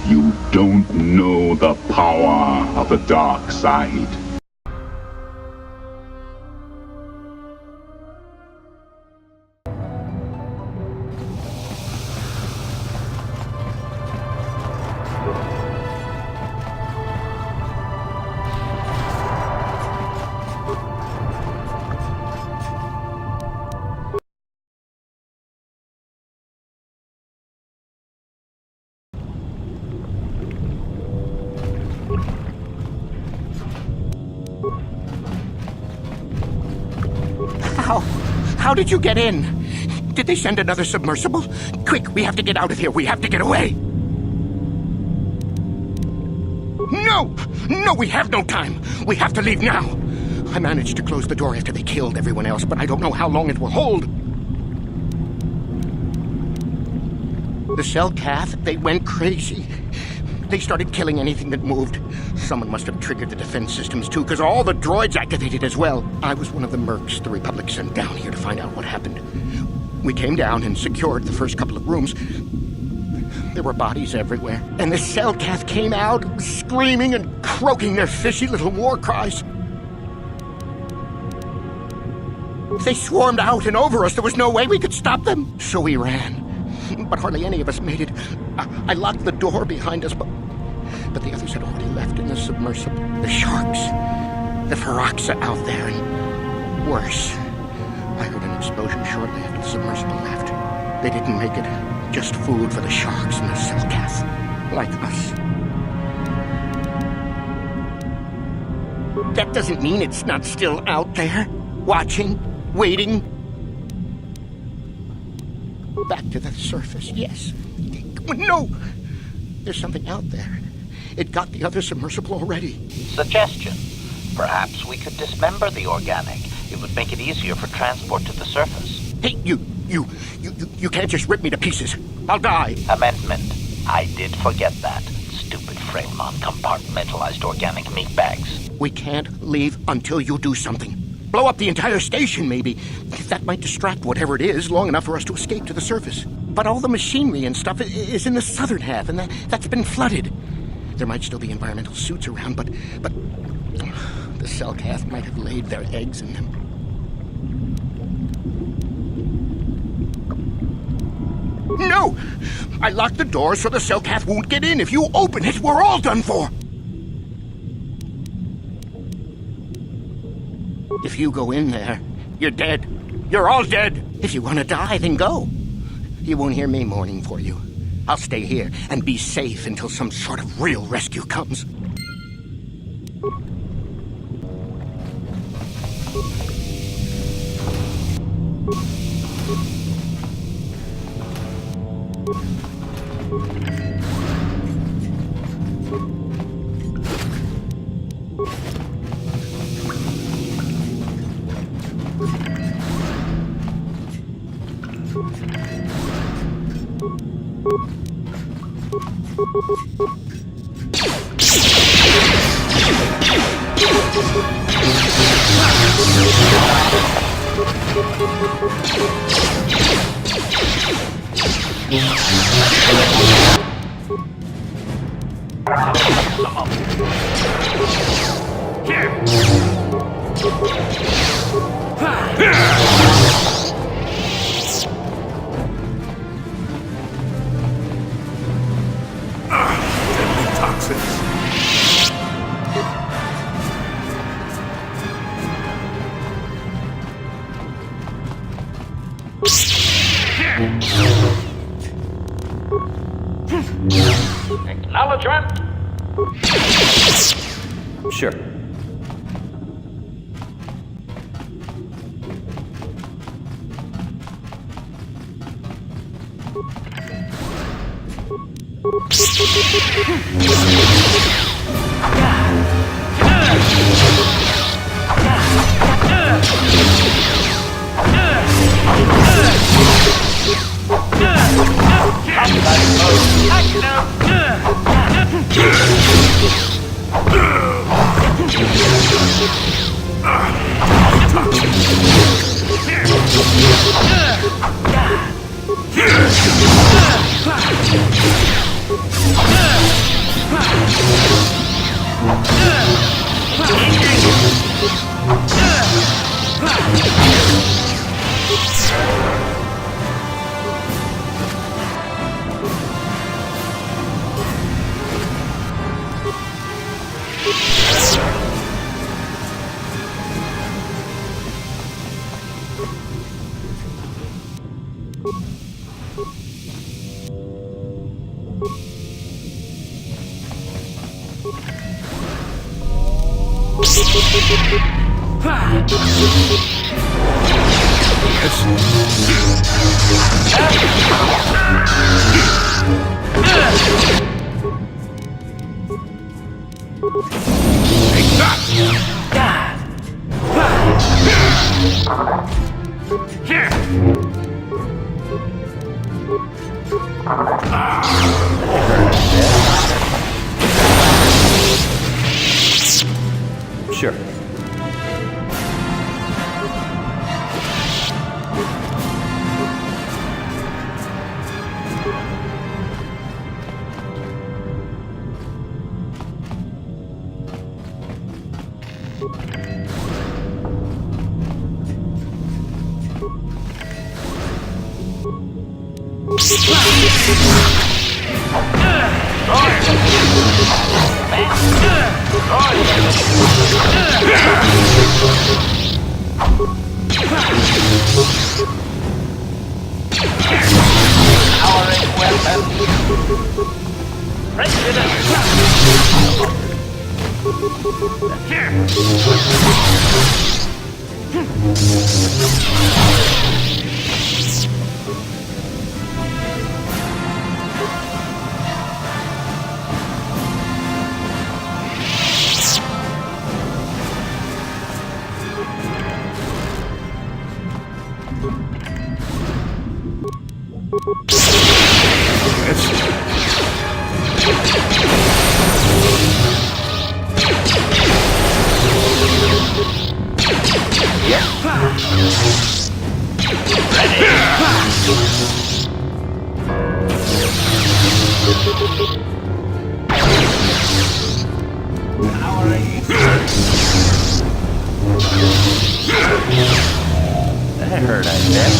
You don't know the power of the dark side. How did you get in? Did they send another submersible? Quick, we have to get out of here. We have to get away. No! No, we have no time. We have to leave now. I managed to close the door after they killed everyone else, but I don't know how long it will hold. The cell cath, they went crazy. They started killing anything that moved. Someone must have triggered the defense systems too, because all the droids activated as well. I was one of the mercs the Republic sent down here to find out what happened. We came down and secured the first couple of rooms. There were bodies everywhere, and the cell cath came out, screaming and croaking their fishy little war cries. They swarmed out and over us. There was no way we could stop them. So we ran. But hardly any of us made it. I locked the door behind us, but the others had already left in the submersible. The sharks, the Ferox are out there, and worse. I heard an explosion shortly after the submersible left. They didn't make it. Just food for the sharks and the cell-cath, like us. That doesn't mean it's not still out there, watching, waiting. Back to the surface, yes. No! There's something out there. It got the other submersible already. Suggestion. Perhaps we could dismember the organic. It would make it easier for transport to the surface. Hey, you can't just rip me to pieces. I'll die. Amendment. I did forget that. Stupid frame on compartmentalized organic meat bags. We can't leave until you do something. Blow up the entire station, maybe. That might distract whatever it is long enough for us to escape to the surface. But all the machinery and stuff is in the southern half, and that's been flooded. There might still be environmental suits around, but the cell-cath might have laid their eggs in them. No! I locked the door so the cell-cath won't get in. If you open it, we're all done for. If you go in there, you're dead. You're all dead. If you want to die, then go. You won't hear me mourning for you. I'll stay here and be safe until some sort of real rescue comes. Acknowledgement. Sure. Take that! Sure. Powering weapon. That hurt, I bet.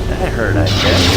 That hurt, I bet.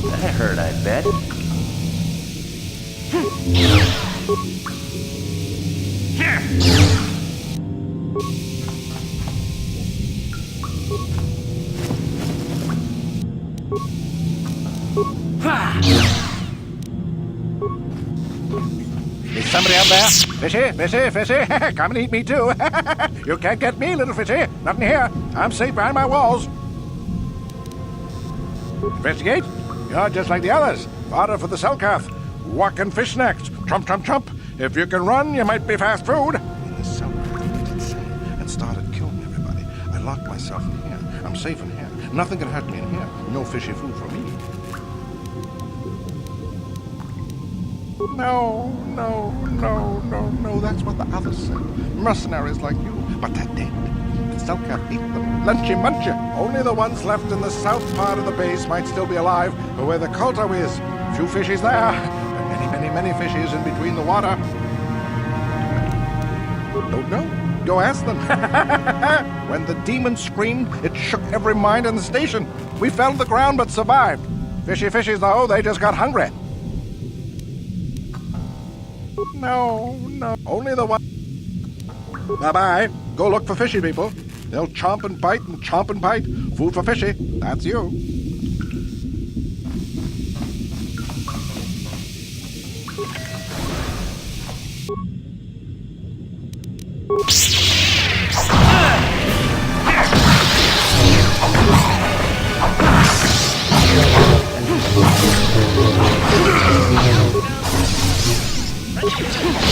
That hurt, I bet. Is somebody out there? Fishy, fishy, fishy. Come and eat me too. You can't get me, little fishy. Not in here. I'm safe behind my walls. Investigate. You're just like the others. Fodder for the Selkath. Walk and fish next. Trump, trump, trump. If you can run, you might be fast food. In the Selkath, did say, and started killing everybody. I locked myself in here. I'm safe in here. Nothing can hurt me in here. No fishy food for me. No, no, no, no, no. That's what the others say. Mercenaries like you. But they're dead. The Selkath eat them. Lunchy munchy. Only the ones left in the south part of the base might still be alive, but where the Kulta is. Few fishies there. But many, many, many fishies in between the water. Don't know. Go ask them. When the demon screamed, it shook every mind in the station. We fell to the ground but survived. Fishy fishies, though, they just got hungry. No, no. Only the one. Bye-bye. Go look for fishy people. They'll chomp and bite and chomp and bite. Food for fishy. That's you. Acknowledgement.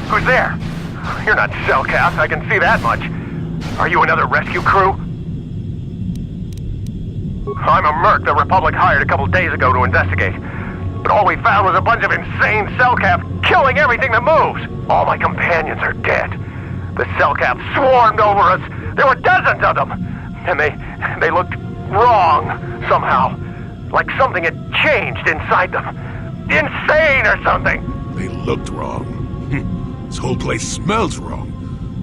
Who's there? You're not Cellcast, I can see that much. Are you another rescue crew? I'm a merc the Republic hired a couple days ago to investigate. But all we found was a bunch of insane Cellcaps killing everything that moves. All my companions are dead. The Cellcaps swarmed over us. There were dozens of them. And they looked wrong, somehow. Like something had changed inside them. Insane or something. They looked wrong. This whole place smells wrong.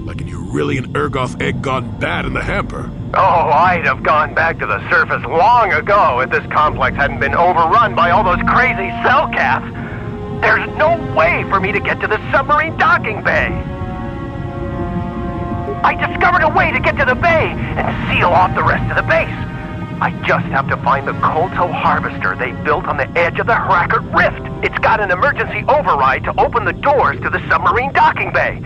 Like a Urillian Ergoth egg gone bad in the hamper. Oh, I'd have gone back to the surface long ago if this complex hadn't been overrun by all those crazy Cellcaps. There's no way for me to get to the submarine docking bay. I discovered a way to get to the bay and seal off the rest of the base. I just have to find the Kolto harvester they built on the edge of the Hrackert Rift. It's got an emergency override to open the doors to the submarine docking bay.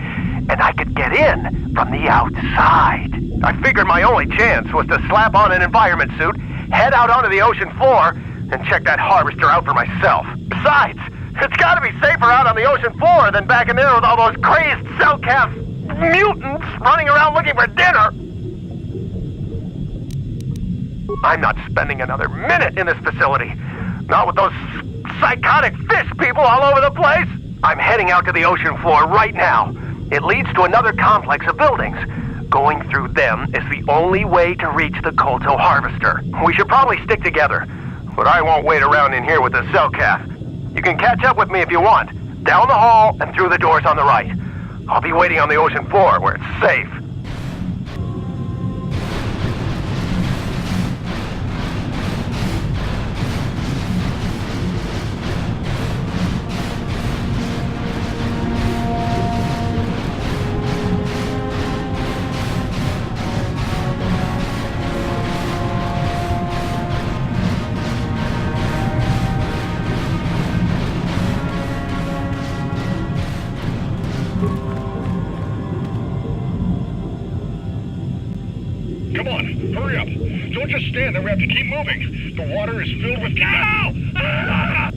And I could get in from the outside. I figured my only chance was to slap on an environment suit, head out onto the ocean floor, and check that harvester out for myself. Besides, it's gotta be safer out on the ocean floor than back in there with all those crazed cell-calf mutants running around looking for dinner. I'm not spending another minute in this facility. Not with those psychotic fish people all over the place. I'm heading out to the ocean floor right now. It leads to another complex of buildings. Going through them is the only way to reach the Kolto harvester. We should probably stick together, but I won't wait around in here with the cell calf. You can catch up with me if you want. Down the hall and through the doors on the right. I'll be waiting on the ocean floor where it's safe. Come on, hurry up. Don't just stand there, we have to keep moving. The water is filled with... Ow! Ah!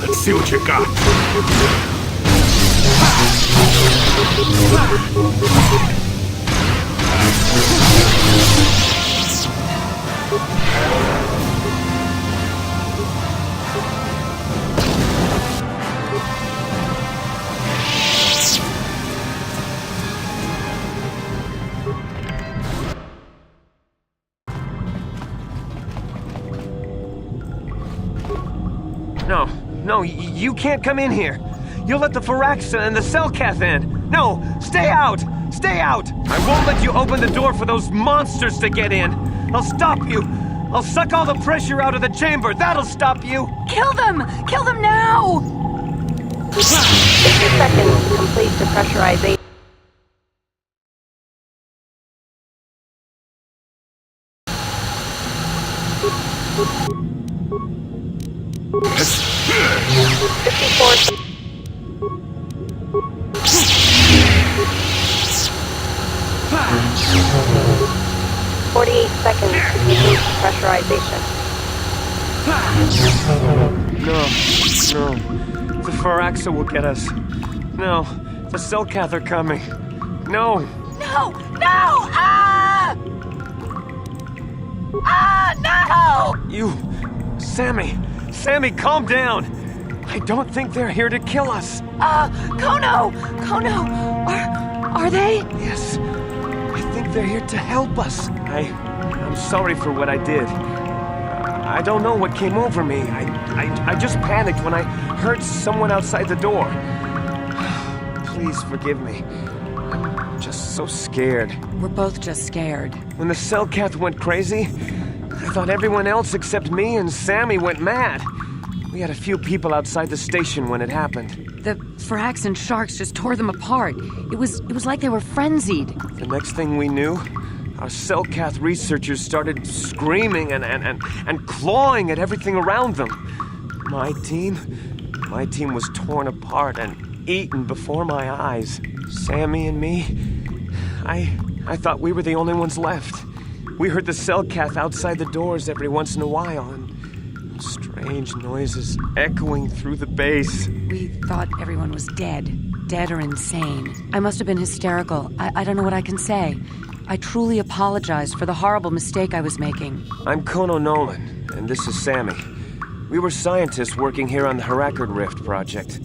Let's see what you got. No, you can't come in here. You'll let the Firaxa and the Cellcath in. No, stay out! Stay out! I won't let you open the door for those monsters to get in. I'll stop you. I'll suck all the pressure out of the chamber. That'll stop you. Kill them! Kill them now! 60 seconds to complete the pressurization. Seconds to complete pressurization. No. The Firaxa will get us. No, the Selkath are coming. No! No! No! Ah! Ah, no! You... Sammy, calm down! I don't think they're here to kill us. Kono! Are they? Yes, I think they're here to help us. I'm sorry for what I did. I don't know what came over me. I just panicked when I heard someone outside the door. Please forgive me. I'm just so scared. We're both just scared. When the Selkath went crazy, I thought everyone else except me and Sammy went mad. We had a few people outside the station when it happened. The Frax and Sharks just tore them apart. It was like they were frenzied. The next thing we knew, our Selkath researchers started screaming and clawing at everything around them. My team was torn apart and eaten before my eyes. Sammy and me, I thought we were the only ones left. We heard the Selkath outside the doors every once in a while, and strange noises echoing through the base. We thought everyone was dead or insane. I must have been hysterical. I don't know what I can say. I truly apologize for the horrible mistake I was making. I'm Kono Nolan, and this is Sammy. We were scientists working here on the Harakard Rift project.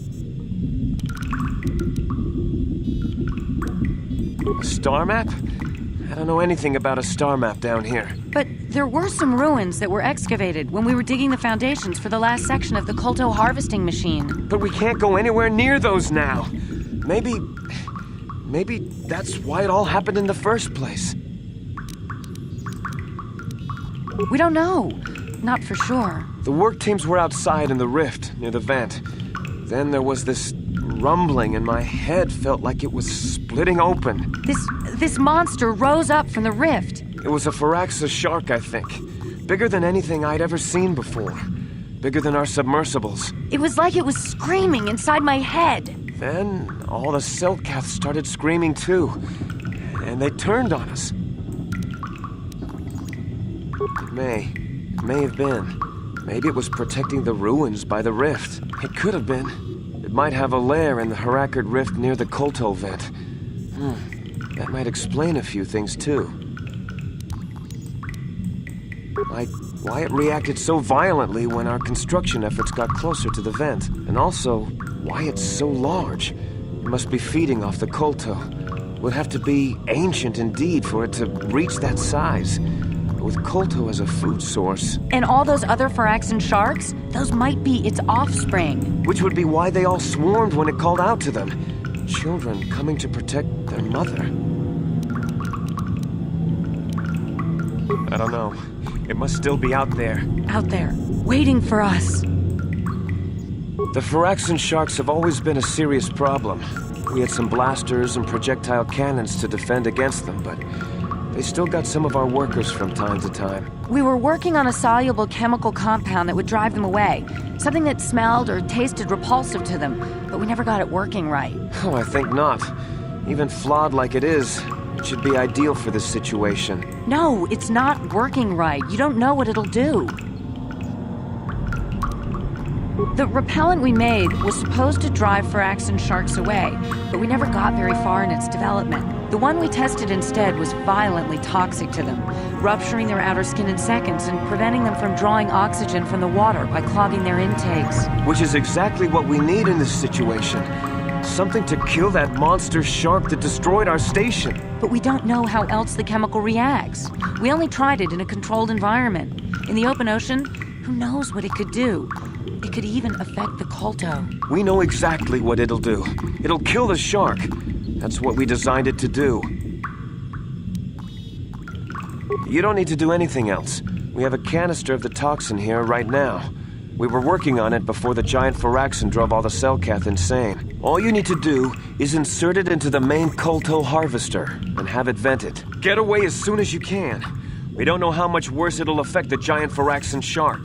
A star map? I don't know anything about a star map down here. But there were some ruins that were excavated when we were digging the foundations for the last section of the Kolto harvesting machine. But we can't go anywhere near those now. Maybe that's why it all happened in the first place. We don't know. Not for sure. The work teams were outside in the rift, near the vent. Then there was this rumbling, and my head felt like it was splitting open. This monster rose up from the rift. It was a Faraxa shark, I think. Bigger than anything I'd ever seen before. Bigger than our submersibles. It was like it was screaming inside my head. Then all the Selkath started screaming too. And they turned on us. It may have been. Maybe it was protecting the ruins by the rift. It could have been. It might have a lair in the Harakard Rift near the Kolto vent. That might explain a few things too. Like why it reacted so violently when our construction efforts got closer to the vent. And also, why it's so large. It must be feeding off the Kolto. Would have to be ancient indeed for it to reach that size. With Kolto as a food source. And all those other Faraxan sharks, those might be its offspring. Which would be why they all swarmed when it called out to them. Children coming to protect their mother. I don't know. It must still be out there. Out there, waiting for us. The Faraxan sharks have always been a serious problem. We had some blasters and projectile cannons to defend against them, but they still got some of our workers from time to time. We were working on a soluble chemical compound that would drive them away. Something that smelled or tasted repulsive to them, but we never got it working right. Oh, I think not. Even flawed like it is, it should be ideal for this situation. No, it's not working right. You don't know what it'll do. The repellent we made was supposed to drive Faraxan sharks away, but we never got very far in its development. The one we tested instead was violently toxic to them, rupturing their outer skin in seconds and preventing them from drawing oxygen from the water by clogging their intakes. Which is exactly what we need in this situation. Something to kill that monster shark that destroyed our station. But we don't know how else the chemical reacts. We only tried it in a controlled environment. In the open ocean, who knows what it could do? It could even affect the Kolto. We know exactly what it'll do. It'll kill the shark. That's what we designed it to do. You don't need to do anything else. We have a canister of the toxin here right now. We were working on it before the giant Faraxan drove all the Selkath insane. All you need to do is insert it into the main Kolto harvester and have it vented. Get away as soon as you can. We don't know how much worse it'll affect the giant Faraxan shark.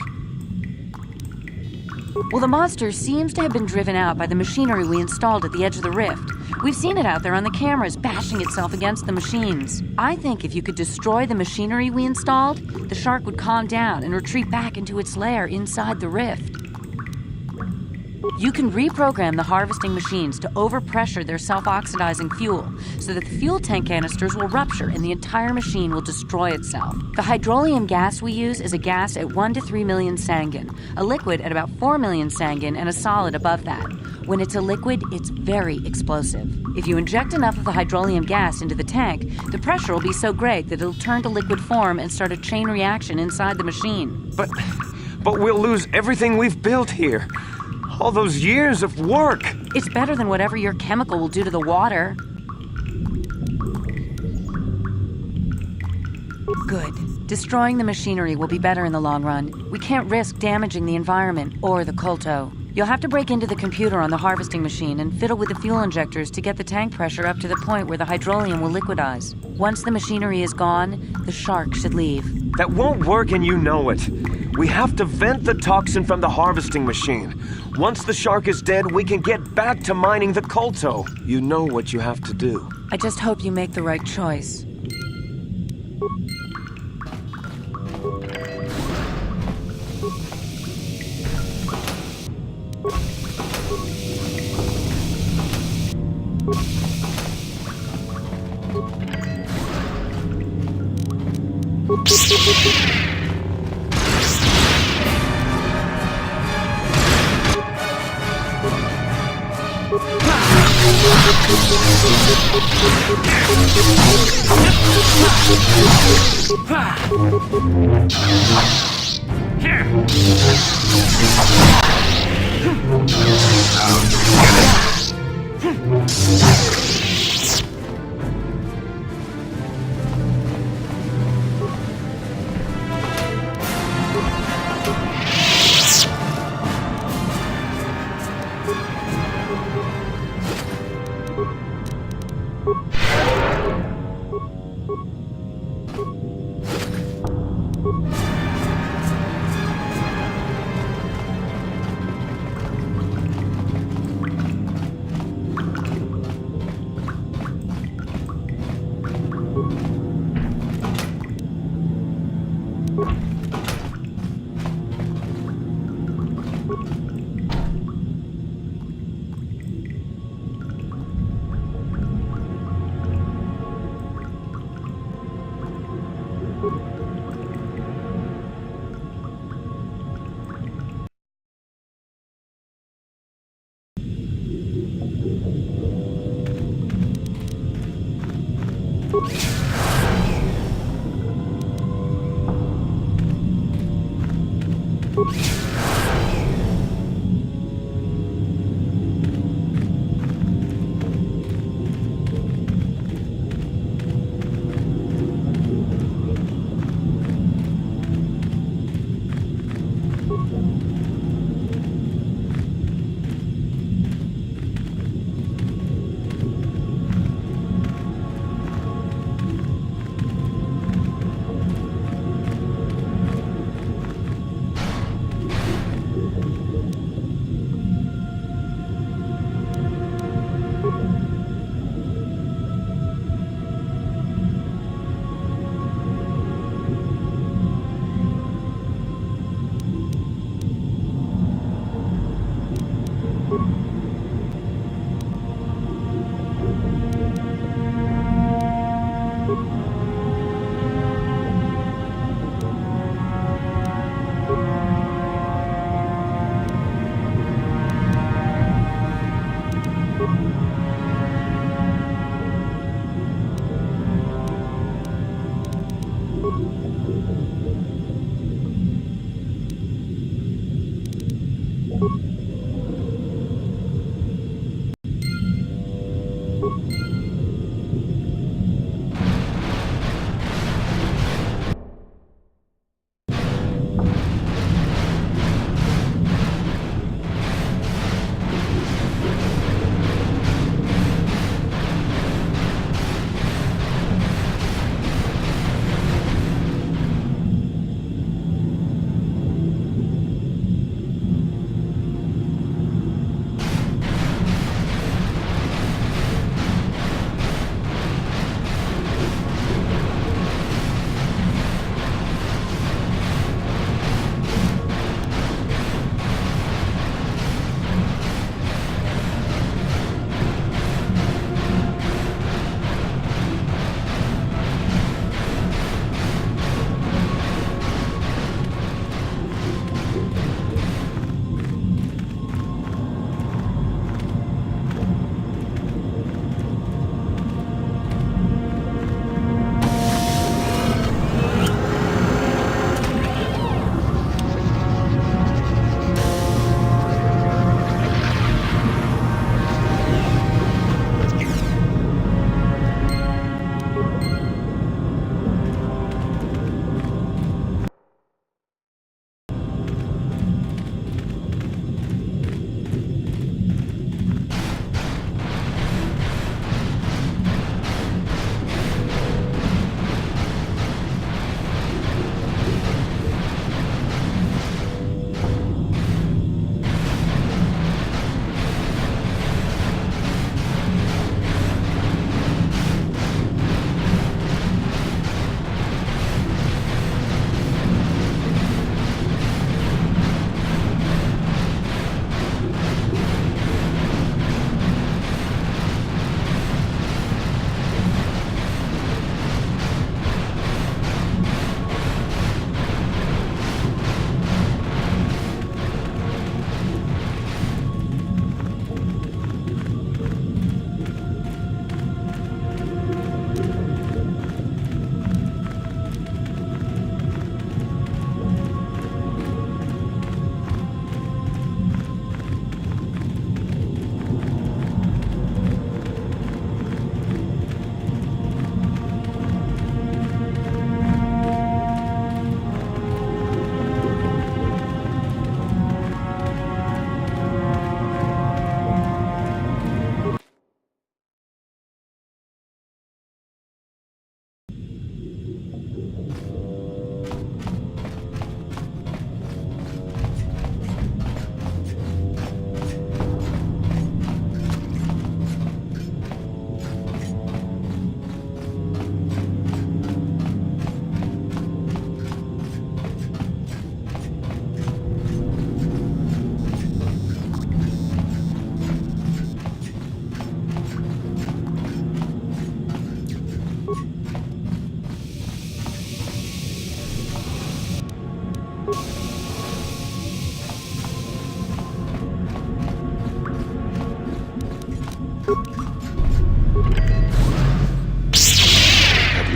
Well, the monster seems to have been driven out by the machinery we installed at the edge of the rift. We've seen it out there on the cameras, bashing itself against the machines. I think if you could destroy the machinery we installed, the shark would calm down and retreat back into its lair inside the rift. You can reprogram the harvesting machines to overpressure their self-oxidizing fuel so that the fuel tank canisters will rupture and the entire machine will destroy itself. The hydrolium gas we use is a gas at 1 to 3 million Sangen, a liquid at about 4 million Sangen, and a solid above that. When it's a liquid, it's very explosive. If you inject enough of the hydrolium gas into the tank, the pressure will be so great that it'll turn to liquid form and start a chain reaction inside the machine. But we'll lose everything we've built here. All those years of work. It's better than whatever your chemical will do to the water. Good. Destroying the machinery will be better in the long run. We can't risk damaging the environment or the colto. You'll have to break into the computer on the harvesting machine and fiddle with the fuel injectors to get the tank pressure up to the point where the hydrolium will liquidize. Once the machinery is gone, the shark should leave. That won't work and you know it. We have to vent the toxin from the harvesting machine. Once the shark is dead, we can get back to mining the colto. You know what you have to do. I just hope you make the right choice.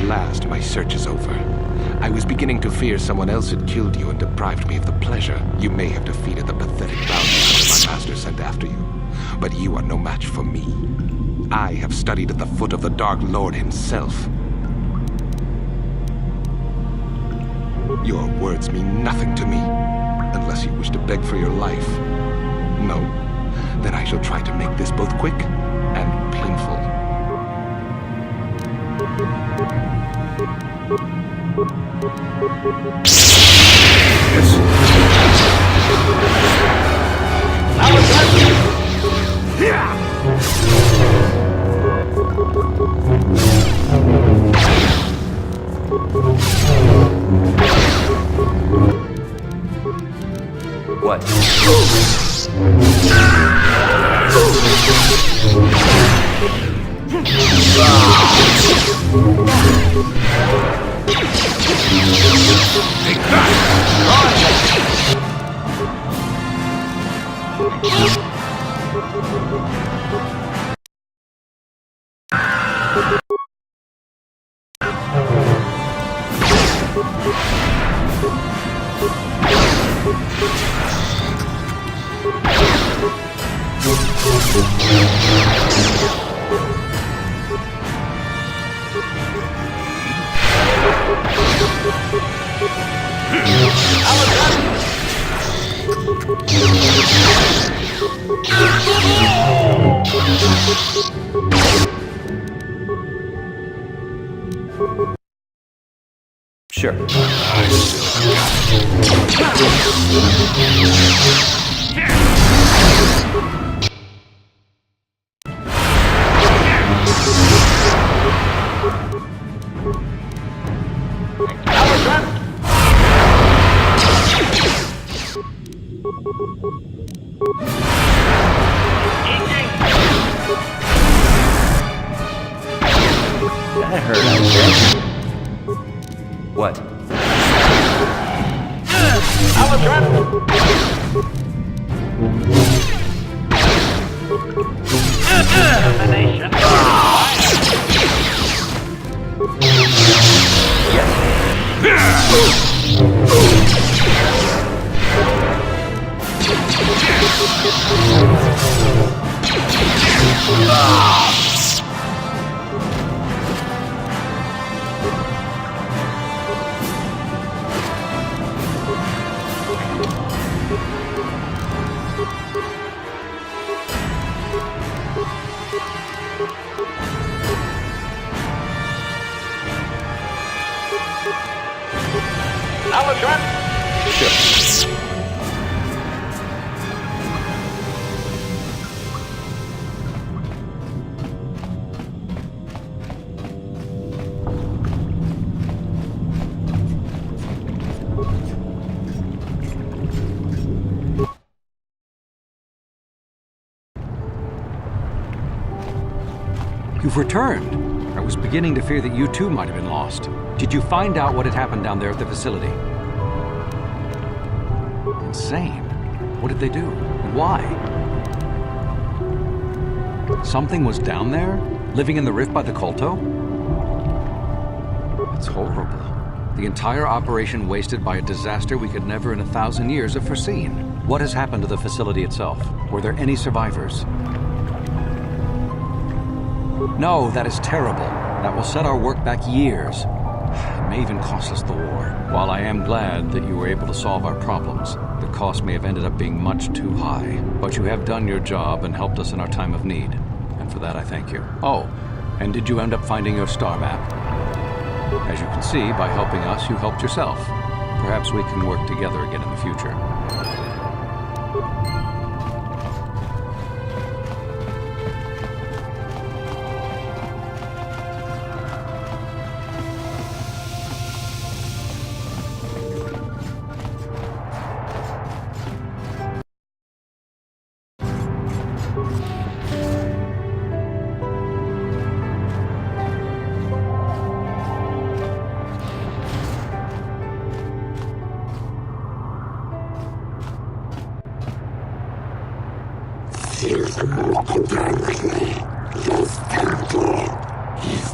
last, my search is over. I was beginning to fear someone else had killed you and deprived me of the pleasure. You may have defeated the pathetic bounties my master sent after you, but you are no match for me. I have studied at the foot of the Dark Lord himself. Your words mean nothing to me, unless you wish to beg for your life. No? Then I shall try to make this both quick and painful. What? Take that! Sure. That hurt, I guess. What? You've returned. I was beginning to fear that you too might have been lost. Did you find out what had happened down there at the facility? Insane. What did they do? And why? Something was down there? Living in the rift by the Kolto? It's horrible. The entire operation wasted by a disaster we could never in 1,000 years have foreseen. What has happened to the facility itself? Were there any survivors? No, that is terrible. That will set our work back years. It may even cost us the war. While I am glad that you were able to solve our problems, the cost may have ended up being much too high. But you have done your job and helped us in our time of need. And for that I thank you. Oh, and did you end up finding your star map? As you can see, by helping us, you helped yourself. Perhaps we can work together again in the future. He's